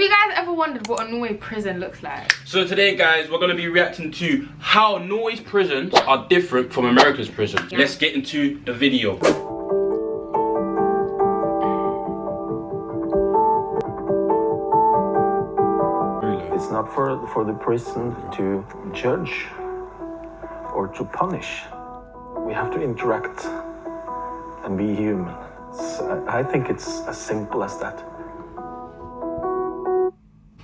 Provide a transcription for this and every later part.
you guys ever wondered what a Norway prison looks like? So today, guys, we're going to be reacting to how Norway's prisons are different from America's prisons. Yeah. Let's get into the video. It's not for the prison to judge or to punish. We have to interact and be human. I think it's as simple as that.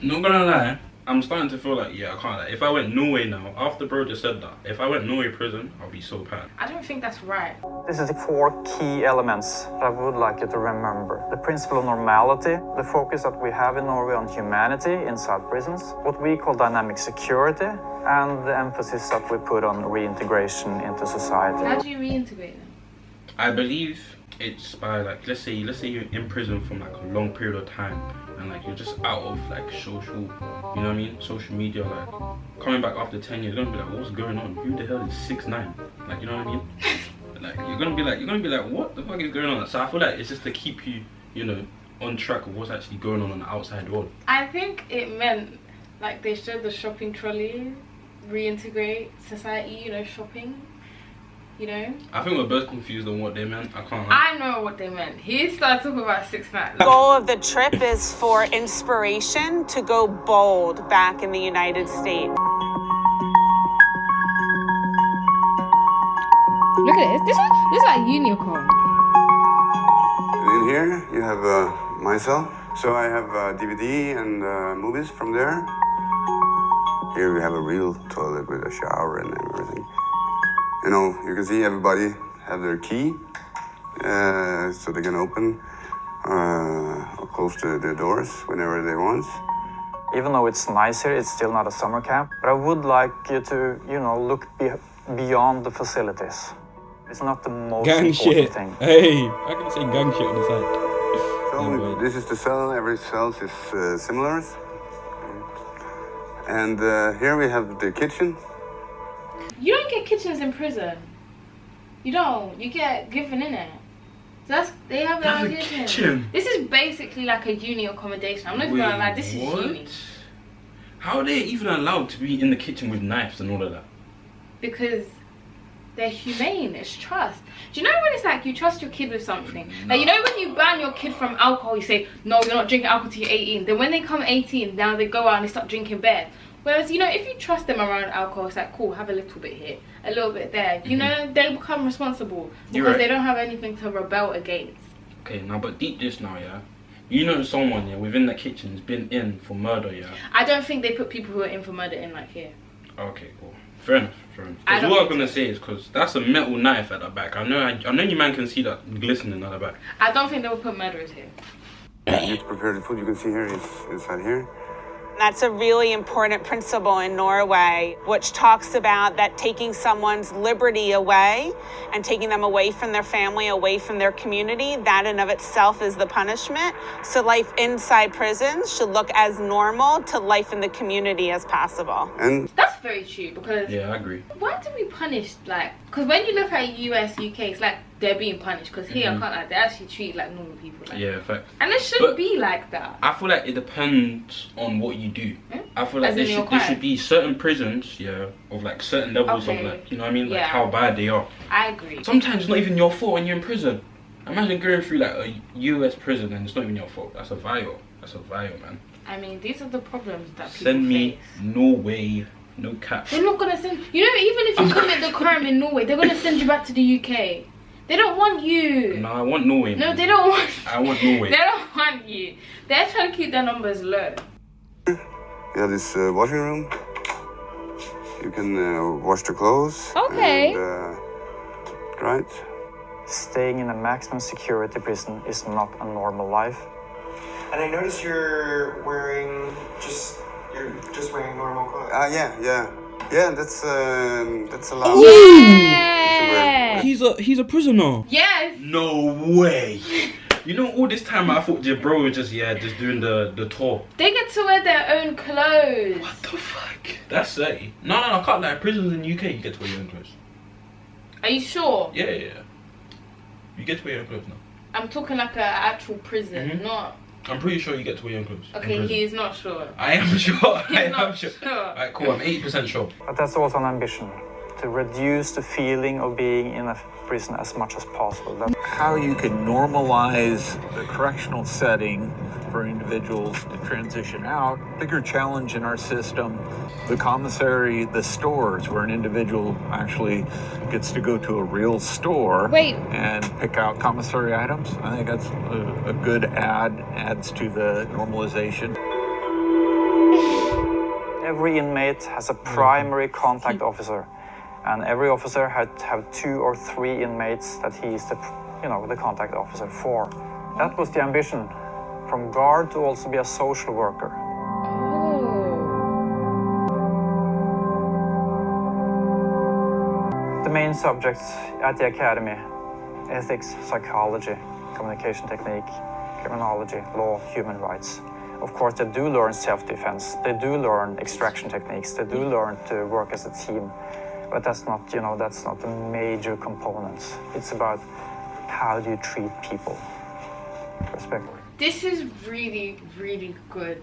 Not gonna lie, I'm starting to feel like, yeah, I can't lie. If I went Norway now, after bro just said that, if I went Norway prison, I'll be so bad. I don't think that's right. This is the 4 key elements that I would like you to remember. The principle of normality, the focus that we have in Norway on humanity inside prisons, what we call dynamic security, and the emphasis that we put on reintegration into society. How do you reintegrate them? I believe it's by like, let's say you're in prison from like a long period of time, and like you're just out of like social, you know what I mean, social media, like coming back after 10 years, you're gonna be like, what's going on? Who the hell is 6'9"? Like, you know what I mean? Like you're gonna be like, what the fuck is going on? So I feel like it's just to keep you, you know, on track of what's actually going on the outside world. I think it meant like they showed the shopping trolley, reintegrate society, you know, shopping. You know? I think we're both confused on what they meant. I can't. I know what they meant. He started talking about 6'9". The goal of the trip is for inspiration to go bold back in the United States. Look at this. This is like Unicorn. In here you have my cell. So I have DVD and movies from there. Here we have a real toilet with a shower and everything. You know, you can see everybody have their key, so they can open or close the doors whenever they want. Even though it's nice here, it's still not a summer camp. But I would like you to, you know, look beyond the facilities. It's not the most gang important shit. thing. Hey, I can say gang shit on the side. So this is the cell. Every cell is similar. And here we have the kitchen. You don't get kitchens in prison. You don't. You get given in it. So they have their own kitchen. This is basically like a uni accommodation. I'm not even gonna lie, this is uni. How are they even allowed to be in the kitchen with knives and all of that? Because they're humane. It's trust. Do you know when it's like you trust your kid with something? No. Like, you know when you ban your kid from alcohol, you say, no, you're not drinking alcohol till you're 18. Then when they come 18, now they go out and they start drinking beer. Whereas, you know, if you trust them around alcohol, it's like, cool, have a little bit here, a little bit there. You know, they become responsible because they don't have anything to rebel against. Okay, now, but deep this now, yeah? You know someone, yeah, within the kitchen has been in for murder, yeah? I don't think they put people who are in for murder in like here. Okay, cool. Fair enough, fair enough. Because what I'm going to say is, because that's a metal knife at the back. I know you man can see that glistening at the back. I don't think they will put murderers here. You need to prepare the food. You can see here, it's inside here. That's a really important principle in Norway, which talks about that taking someone's liberty away and taking them away from their family, away from their community, that in of itself is the punishment. So life inside prisons should look as normal to life in the community as possible. And that's very true, because yeah, I agree. Why do we punish, like, because when you look at US, UK, it's like they're being punished, because here I can't, like, they actually treat like normal people. Like, yeah, fact. And it shouldn't be like that. I feel like it depends on what you do. I feel like there should be certain prisons, yeah, of like certain levels of like, you know what I mean, like how bad they are. I agree. Sometimes it's not even your fault when you're in prison. Imagine going through like a US prison and it's not even your fault. That's a vial. That's a vial, man. I mean, these are the problems that people Send me face. Norway, no cap. They're not gonna send. You know, even if you commit the crime in Norway, they're gonna send you back to the UK. They don't want you. No, I want Norway. No, man. they don't want. I want Norway. They don't want you. They're trying to keep their numbers low. we have this washing room. You can wash the clothes. Okay. And, right. Staying in a maximum security prison is not a normal life. And I notice you're wearing just wearing normal clothes. Yeah. That's allowed. Yeah. He's a prisoner. Yes. No way. You know, all this time I thought your bro was just doing the tour. They get to wear their own clothes. What the fuck? That's dirty. No, I can't lie. Prisons in the UK, you get to wear your own clothes. Are you sure? Yeah. You get to wear your own clothes now. I'm talking like an actual prison, not. I'm pretty sure you get to wear your own clothes. in Okay, prison. he's not sure. I am sure. I am not sure. sure. Alright, cool. I'm 80% sure. But that's also an ambition, to reduce the feeling of being in a prison as much as possible. How you can normalize the correctional setting for individuals to transition out. Bigger challenge in our system, the commissary, the stores, where an individual actually gets to go to a real store and pick out commissary items. I think that's a good adds to the normalization. Every inmate has a primary contact officer, and every officer had to have 2 or 3 inmates that he is the contact officer for. That was the ambition, from guard to also be a social worker. The main subjects at the academy: ethics, psychology, communication technique, criminology, law, human rights. Of course, they do learn self-defense. They do learn extraction techniques. They do learn to work as a team. But that's not, that's not the major components. It's about how do you treat people respectfully. This is really, really good.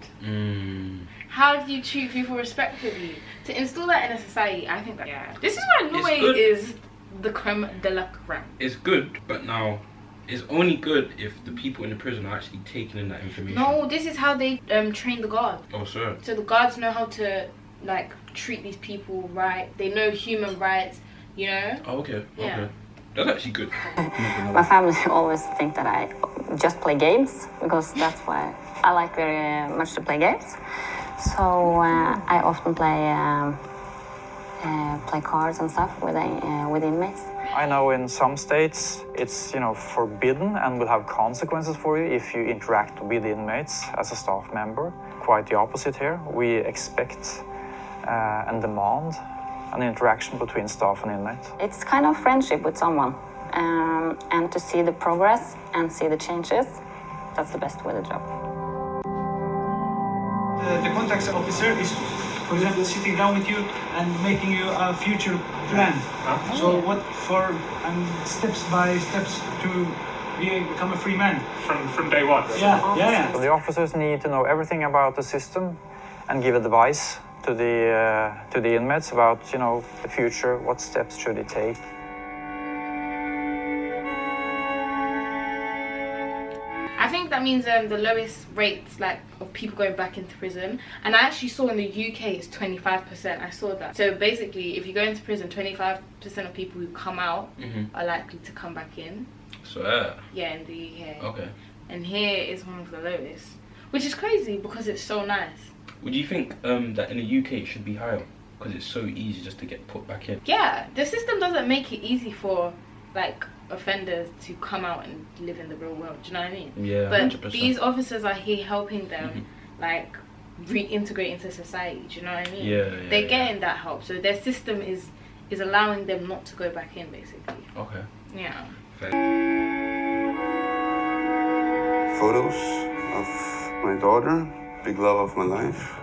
How do you treat people respectfully? To instill that in a society, I think that, This is why Norway is the creme de la creme. It's good, but now it's only good if the people in the prison are actually taking in that information. No, this is how they train the guard. Oh, sir. So the guards know how to, treat these people right. They know human rights, Oh, okay. Yeah. Okay. That's actually good. My family always think that I just play games, because that's why I like very much to play games. So I often play cards and stuff with inmates. I know in some states it's forbidden and will have consequences for you if you interact with inmates as a staff member. Quite the opposite here. We expect and demand an interaction between staff and inmates. It's kind of friendship with someone, and to see the progress and see the changes, that's the best with the job. The contact officer is, for example, sitting down with you and making you a future plan. So what for steps by steps to become a free man from day one. Yeah. So the officers need to know everything about the system and give advice to the inmates about the future. What steps should they take? I think that means the lowest rates of people going back into prison, and I actually saw in the UK it's 25%. I saw that. So basically, if you go into prison, 25% of people who come out are likely to come back in. So in the UK. Okay. And here is one of the lowest, which is crazy because it's so nice. Would you think that in the UK it should be higher because it's so easy just to get put back in? Yeah, the system doesn't make it easy for offenders to come out and live in the real world. Do you know what I mean? Yeah, but 100%. These officers are here helping them reintegrate into society. Do you know what I mean? Yeah. They're getting that help, so their system is allowing them not to go back in, basically. Okay. Yeah. Fair. Photos of my daughter, big love of my life.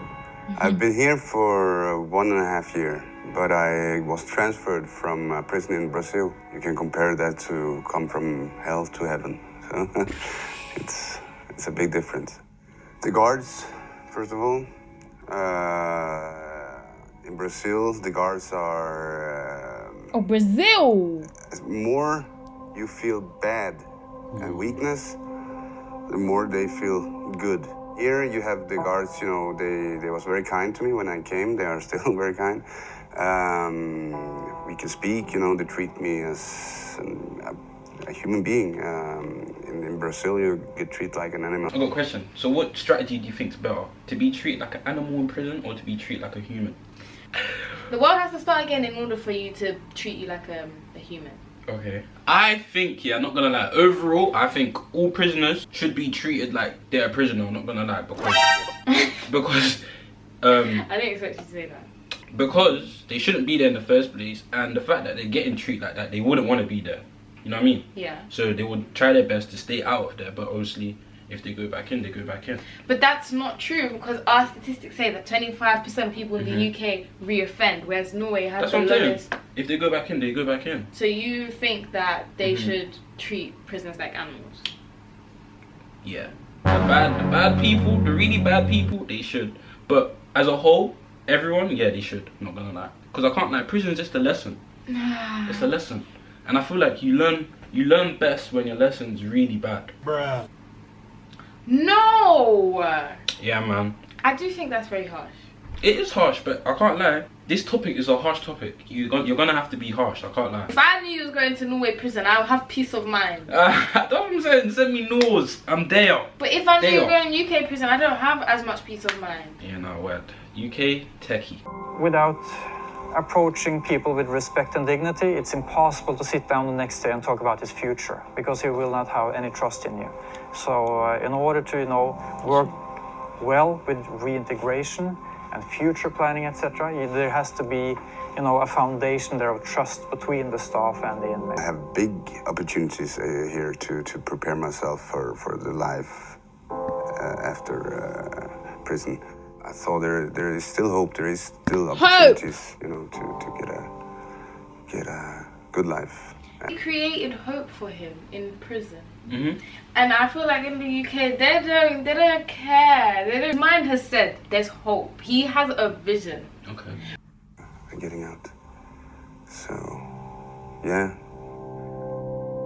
I've been here for 1.5 years, but I was transferred from prison in Brazil. You can compare that to come from hell to heaven. So it's a big difference. The guards, first of all, in Brazil, the guards are Brazil! more you feel bad and weakness, the more they feel good. Here you have the guards, they was very kind to me when I came. They are still very kind. We can speak, they treat me as a human being. In Brazil, you get treated like an animal. I've got a question. So what strategy do you think is better? To be treated like an animal in prison or to be treated like a human? The world has to start again in order for you to treat you like a human. Okay. I think, I'm not gonna lie, overall, I think all prisoners should be treated like they're a prisoner, I'm not gonna lie, because I didn't expect you to say that. Because they shouldn't be there in the first place, and the fact that they're getting treated like that, they wouldn't want to be there. You know what I mean? Yeah. So they would try their best to stay out of there, but obviously, if they go back in, they go back in. But that's not true, because our statistics say that 25% of people in the UK re-offend, whereas Norway has the lowest. If they go back in, they go back in. So you think that they should treat prisoners like animals? Yeah. The bad people, the really bad people, they should. But as a whole, everyone, yeah, they should. Not gonna lie, because I can't lie. Prison's just a lesson. It's a lesson, and I feel like you learn best when your lesson's really bad. Bruh. No. Yeah, man. I do think that's very harsh. It is harsh, but I can't lie. This topic is a harsh topic. You're gonna have to be harsh. I can't lie. If I knew you was going to Norway prison, I would have peace of mind. That's what I'm saying. Send me Norse. I'm there. But if I knew you were going to UK prison, I don't have as much peace of mind. Yeah, no, what? UK techie. Without approaching people with respect and dignity, it's impossible to sit down the next day and talk about his future, because he will not have any trust in you. So in order to, work well with reintegration and future planning, etc., there has to be, a foundation there of trust between the staff and the inmates. I have big opportunities here to prepare myself for the life after prison. I thought there is still hope. There is still opportunities, to get a good life. He created hope for him in prison. Mm-hmm. And I feel like in the UK, they don't care. His mind has said there's hope. He has a vision. Okay. I'm getting out. So, yeah.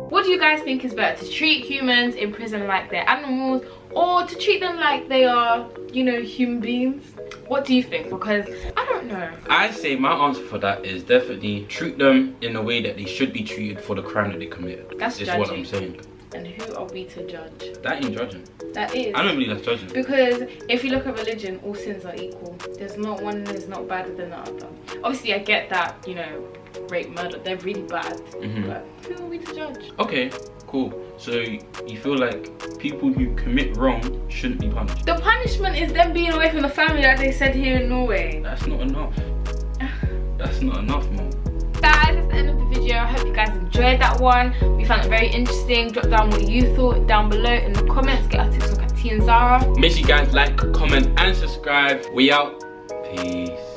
What do you guys think is better? To treat humans in prison like they're animals, or to treat them like they are, human beings? What do you think? Because I don't know. I say my answer for that is definitely treat them in a way that they should be treated for the crime that they committed. That's is judging. what I'm saying. And who are we to judge? That ain't judging. That is. I don't believe that's judging. Because if you look at religion, all sins are equal. There's not one that is not badder than the other. Obviously, I get that, rape, murder, they're really bad. Mm-hmm. But who are we to judge? Okay, cool. So you feel like people who commit wrong shouldn't be punished? The punishment is them being away from the family, like they said here in Norway. That's not enough. That's not enough, man. Guys, that's the end of the video. I hope you guys enjoyed that one. We found it very interesting. Drop down what you thought down below in the comments. Get our TikTok at TeeandZara. Make sure you guys like, comment and subscribe. We out. Peace.